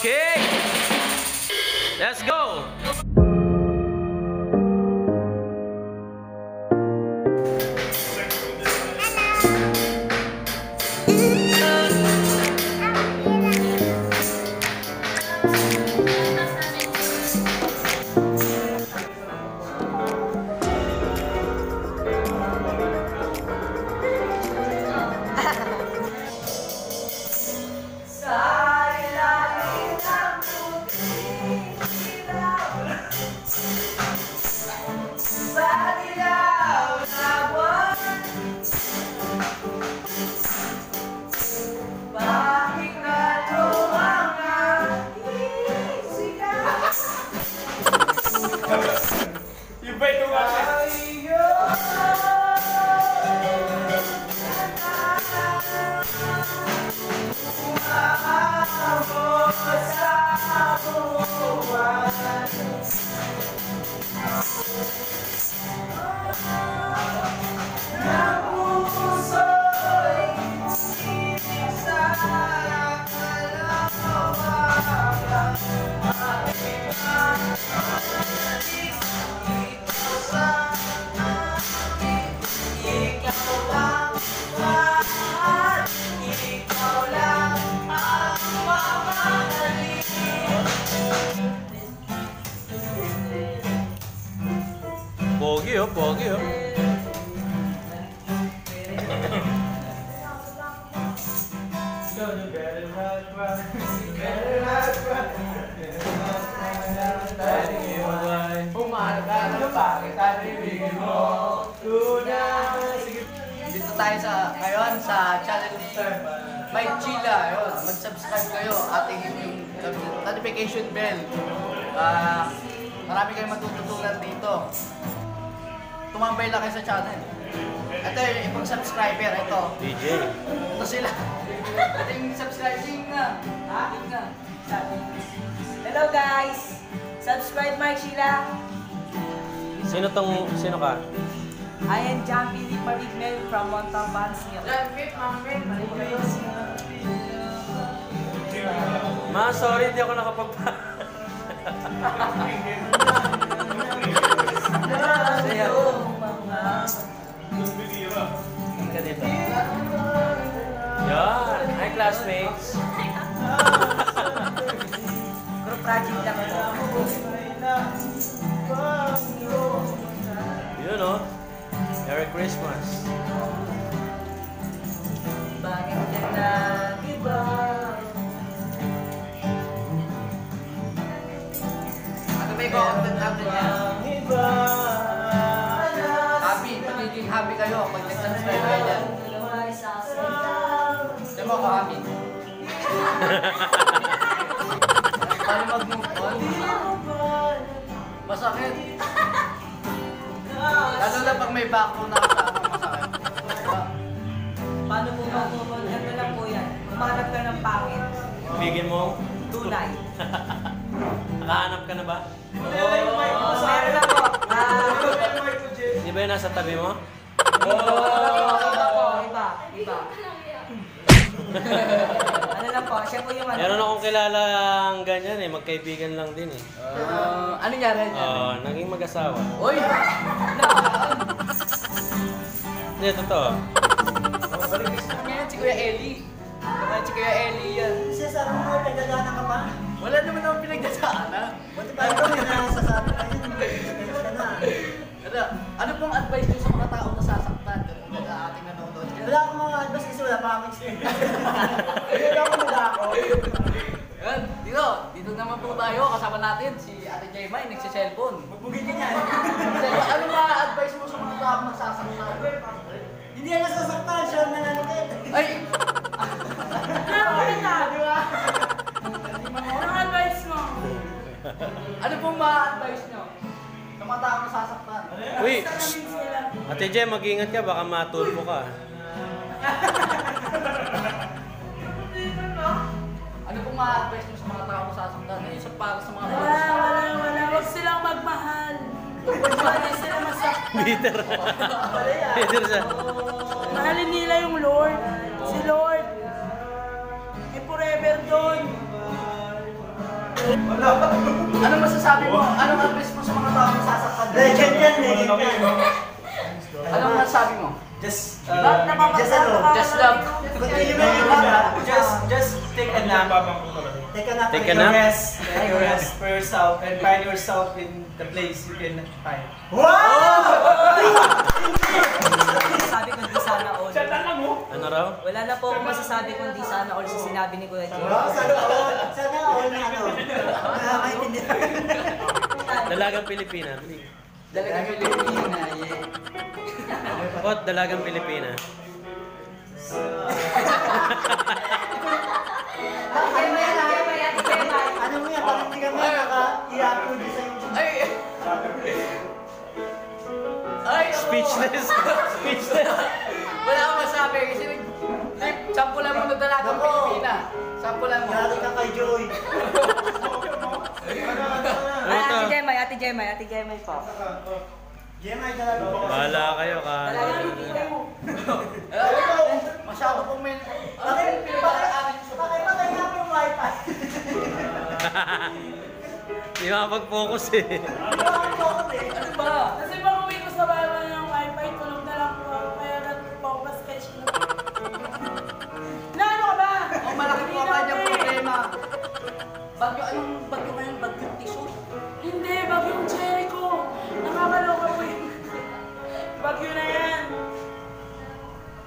Okay, let's go. Pogi oh, pogi oh. Dito tayo ngayon sa channel ni Mike Chila. Mag-subscribe kayo at yung notification bell. Marami kayong matututunan dito. Tumambay lang kayo sa channel. Ito yung ibang subscriber. Ito. DJ. Ito sila. Ito yung subscribing na. Hello guys! Subscribe Mike Sheila. Sino ka? I am John Billy Marigmel from Montalban, Ma, sorry, hindi ako nakapagpa. Yan. Hi, classmates. Group project lang ako. Yun oh. Merry Christmas. Bakit ka nag-iba? Ano ba yung content natin yan? Happy. Magiging happy kayo pag nag-subscribe kayo dyan. Diyan mo ako happy. Paano mag-move on? Masakit. Lalo na pag may backbone na kasama, masakit. Paano mo mag-move on? Ano lang po yan? Umanap ka ng pangit. Bigyan mo. Tunay. Nakahanap ka na ba? Meron ako. Di ba yun nasa tabi mo? Iba. Ano lang po, siya po yung ano. Meron akong kilalang ganyan eh. Magkaibigan lang din eh. Ano nangyari niya? Naging mag-asawa. Uy! Hindi, totoo. Ngayon si Kuya Eli. Ngayon si Kuya Eli yan. Sasabi mo, nagdadaanan ka pa? Wala naman akong pinagdadaanan. Buti pa ito, nasasabi ka yun. Ano pong advice niyo sa mga taong nasasaktan? Ganun na ating nanonood. Wala akong mga advice kasi wala pa akong experience. Hindi ako mag-ako. Yan, dito naman po tayo. Kasama natin si Ate Jaymay, nagsiselfon. Magbugin ka niyan. Ano mga advice mo sa mga taong nasasaktan? Hindi yan nasasaktan, siya ang nananakit. Ay! Anong advice mo? Ano pong mga advice niyo sa mga taong nasasaktan? Uy! Ate Jem, mag-ingat ka. Baka matulpo ka. Ano pong mga advice niyo sa mga taong nasasaktan? Ay, para sa mga Wala. Huwag silang magmahal. Huwag sila masaktan. Bitter. Bitter siya. Mahalin nila yung Lord. Si Lord. Eh, forever doon. Anong masasabi mo? Anong advice mo sa mga tao na sasaktan? Legend yan, legend yan. Anong masasabi mo? Just Just love. Just take a nap. Take a nap? Take a rest for yourself and find yourself in the place you can find. Sabi ko, di sana all. Ano raw? Wala na po akong masasabi kung di sana all sa sinabi ni Kuya Jay. Sana all na ano. Nakakaintindihan. Dalagang Pilipina. Dalagang Pilipina, yeah. Kot, dalagang Pilipina. Ano mo yan? Bakit hindi kami naka-i-upload sa YouTube? Ay! Speechless. Speechless. Wala akong masabi kasi sampulan mo na dalagang Nako. Pilipina. Sampulan mo. Yari ka kay Joy. Ano to? Ate Jemay po. Gemay talaga. Bahala kayo ka. Dalagang Pilipina. Masyado pong may... Bakit patay nga po yung wifi? Hindi makapag-focus eh. Ano ba? Kasi pag uwi ko sa bahay ng wifi, tulog na lang po ako. Kaya nag-focus sketch na. Na ano ka ba? Ang malaki po ang kanyang problema. Anong bagyo ngayon? Bagyong tissue? Hindi, bagyong Jericho. Nakakaloka po yun. Bagyo na yan.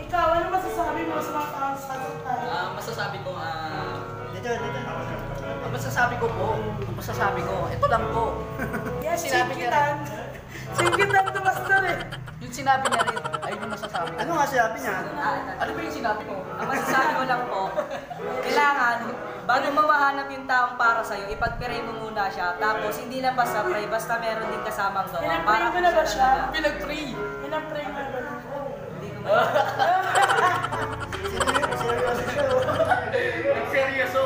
Ikaw, ano masasabi mo sa mga taong sasaktan? Masasabi ko, Dito. ang masasabi ko, ito lang po. Yes, Sinabi niya singkitan. Singkitan to master eh. Yung sinabi niya rin, ay yung masasabi ko. Ano nga sinabi niya? Ano ba yung sinabi ko? Ang masasabi ko lang po, kailangan, bago mo mahanap yung taong para sa'yo, ipag-pray mo muna siya. Tapos, hindi lang basta pray, basta meron din kasamang gawa. Pinag-pray mo na ba siya? Pinag-pray. Pinag-pray mo na ba? Hindi ko Seryoso siya. Seryoso.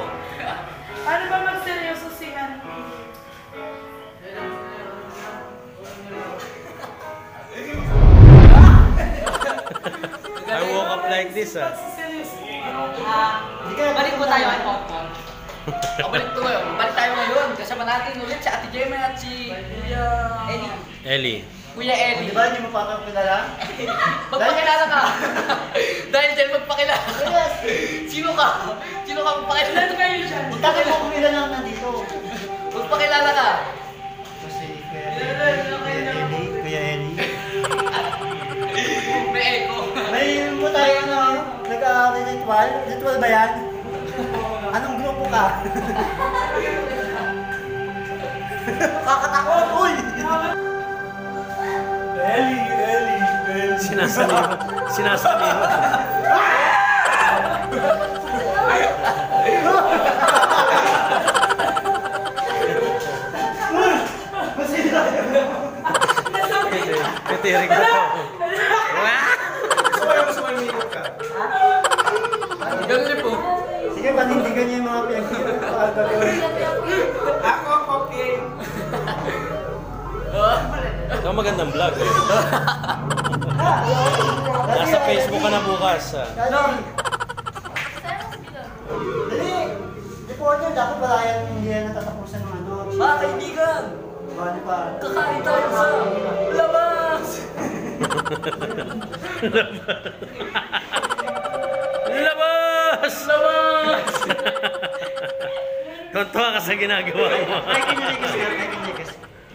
Ano ba magseryoso si ano? I woke up like this ah. Seryoso. Balik po tayo kay Popcorn. Balik tayo ngayon. Kasama natin ulit si Ate Gemma at si Kuya Ellie. Kuya Ellie. Di ba hindi mo pa ako kilala? Magpakilala ka. Dahil magpakilala. Yes. Sino ka? Sino ka magpakilala? Ano kayo dyan? Bakit mo kumila lang nandito? Magpakilala ka. Kasi Kuya Eli. May echo. May mo tayo na nag-ritual. Ritual ba yan? Anong grupo ka? Kakatakot! Uy! Eli! Sinasanib. Titirig na to. Ganun din po. Sige, panindigan niyo yung mga pinag-gagawin. Ito ang magandang vlog eh. Nasa Facebook ka na bukas ah. Dali! Reporter, dapat wala yan hindi yan natatapusan ng ano. Mga kaibigan, Ano pa? kakain tayo sa labas. Labas! Labas! Tontuwa ka sa ginagawa mo.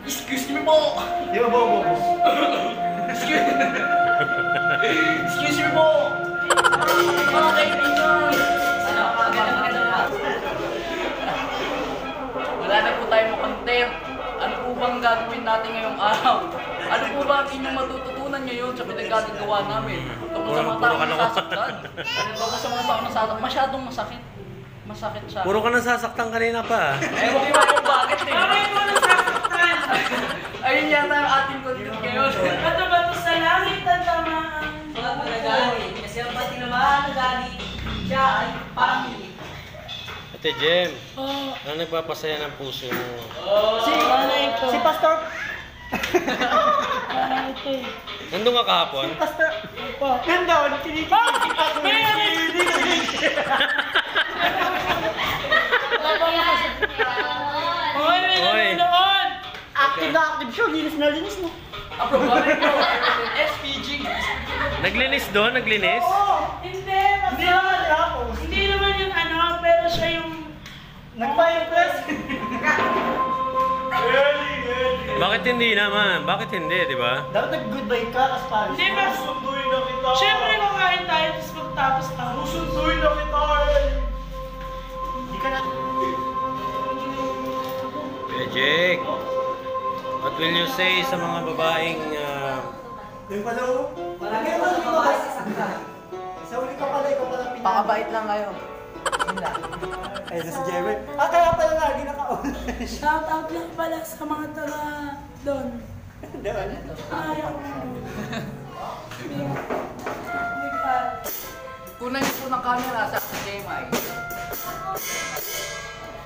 Excuse me po. Di ba, Bobo? Excuse me po. Mga kaibigan. Maganda. Wala na po tayong content. Ano po bang gagawin natin ngayong araw? Ano po ba ang inyong matututunan ngayon sa pinagkagawa namin? Tungkol sa mga Puro taong ka lang. nasasaktan. Tungkol sa mga taong nasasaktan. Masyadong masakit. Masakit siya. Puro ka nasasaktan kanina pa. Ewan ko kung bakit eh. Bakit mo nasasaktan? Ayun yata ang ating content ngayon. Bato-bato sa langit ang tamaan. Huwag mo nagalit. Kasi ang pati naman nagalit, siya ay pangit. Ate Jem, ano nagpapasaya ng puso mo? Si Pastor. Nandun ka kahapon? Pastor. Nandun. Kinikilig si Pastor. Mga pinalinis mo. Naglinis doon? Naglinis? Hindi, Hindi naman tapos. Hindi naman yung ano, pero siya yung... Nagbayad press. Bakit hindi naman? Bakit hindi, di ba? Dapat nag-goodbye ka, kasi pare. Hindi, mas... Susunduin na kita. Siyempre, kakain tayo, tapos magtapos tayo. Susunduin na kita. Hindi ka na... Kuya Jake, what will you say sa mga babaeng... Yung pala oh. Marami pa sa babae sa sakta. Sa uli ka pala, ikaw pala pinag... Pakabait lang kayo. Ayun na si Jewel. Kaya pala nga, di naka-on. Shoutout lang pala sa mga taga doon. Doon. Ayaw mo. Hindi pa. Kunan niyo po ng camera sa JMI.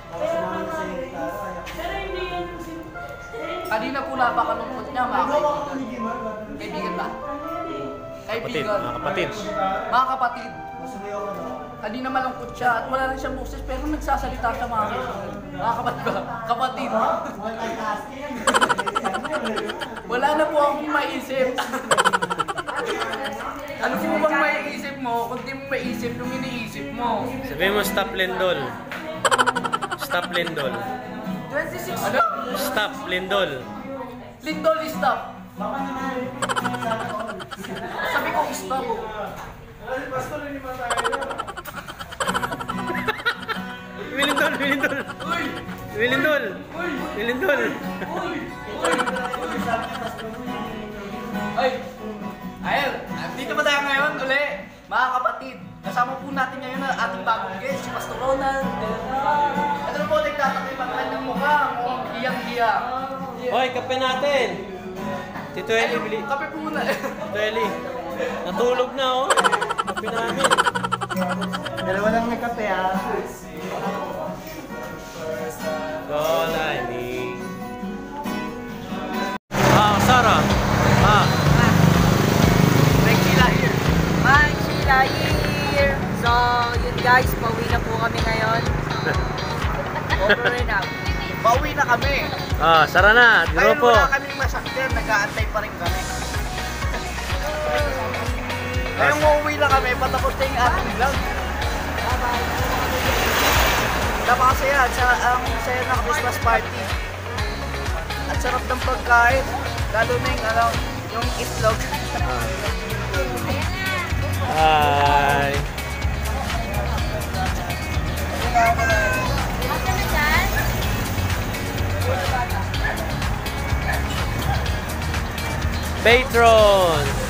Tapos sumama sa iyo kita. Pero hindi yun. Kanina po napakalungkot niya, mga Ikaw ako kaibigan. ni Gimar. Kaibigan ba? Kapatid, Kaibigan. mga kapatid. Mga kapatid. Masumayaw ka na. Kanina malungkot siya at wala rin siyang boses pero nagsasalita siya mga kaibigan. Mga kapatid ba? Kapatid. Multitasking. Wala na po akong maisip. Ano po bang maiisip mo kung di mo maisip yung iniisip mo? Sabihin mo, stop Lindol. Stop Lindol. 26 ano? Stop Lindol. Lindol stop. Sabi ko stop. Wilindol, Wilindol. Wilindol. Wilindol. Ay! Ayun, dito pa tayo ngayon uli, mga kapatid. Kasama po natin ngayon ang ating bagong guest, si Pastor Ronald. Ito na po, nagtatakip ang kanyang mukha, mukhang hiyang-hiya. Hoy, kape natin. Tito Eli, bili. Kape po muna. Tito Eli. Natulog na, oh. Kape namin. Dalawa lang may kape ah. All I need. Ah, Sarah. Ah. May sila here. Hi, Sheila here! So, yun guys, pauwi na po kami ngayon. Over and out. Pauwi na kami. Ah, Sarah na. Ngayon Grupo. wala kaming masakyan, nag-aantay pa rin kami. Ngayon uuwi na kami, patapos na yung ating vlog. Napakasaya, ang saya ng Christmas party. At sarap ng pagkain, lalo na yung, yung itlog. Hi. Patron.